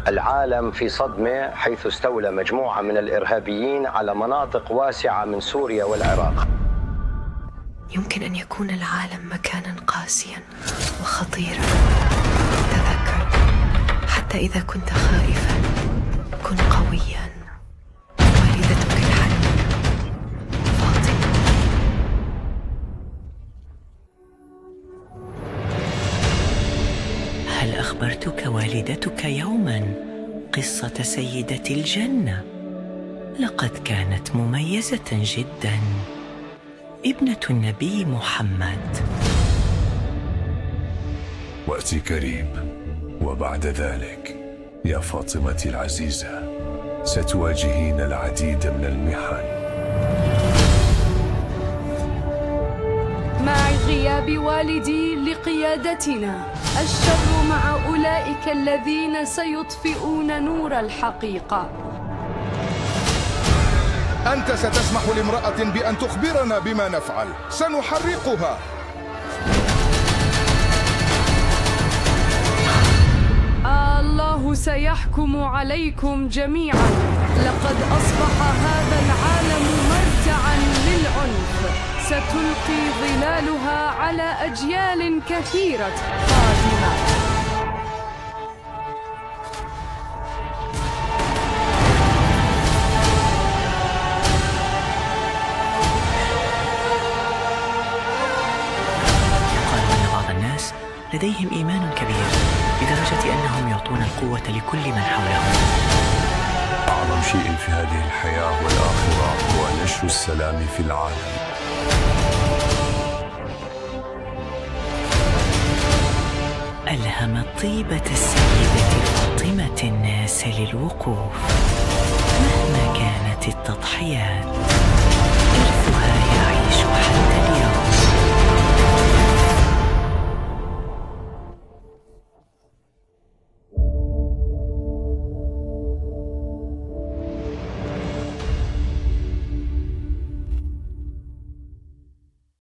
العالم في صدمة حيث استولى مجموعة من الإرهابيين على مناطق واسعة من سوريا والعراق. يمكن أن يكون العالم مكاناً قاسياً وخطيراً. تذكر، حتى إذا كنت خائفاً كن قوياً. والدتك الحنونة فاطمة. هل أخبرتك والدتك يوماً قصة سيدة الجنة؟ لقد كانت مميزة جداً، ابنة النبي محمد. وقتي قريب، وبعد ذلك يا فاطمتي العزيزة ستواجهين العديد من المحن. مع غياب والدي لقيادتنا، الشر مع أولئك الذين سيطفئون نور الحقيقة. أنت ستسمح لامرأة بأن تخبرنا بما نفعل، سنحرقها. الله سيحكم عليكم جميعا. لقد أصبح هذا العالم مرتعا للعنف، ستلقي ظلالها على أجيال كثيرة قادمة. لديهم إيمان كبير لدرجة أنهم يعطون القوة لكل من حولهم. أعظم شيء في هذه الحياة والآخرة هو نشر السلام في العالم. ألهمت طيبة السيدة فاطمة الناس للوقوف مهما كانت التضحيات.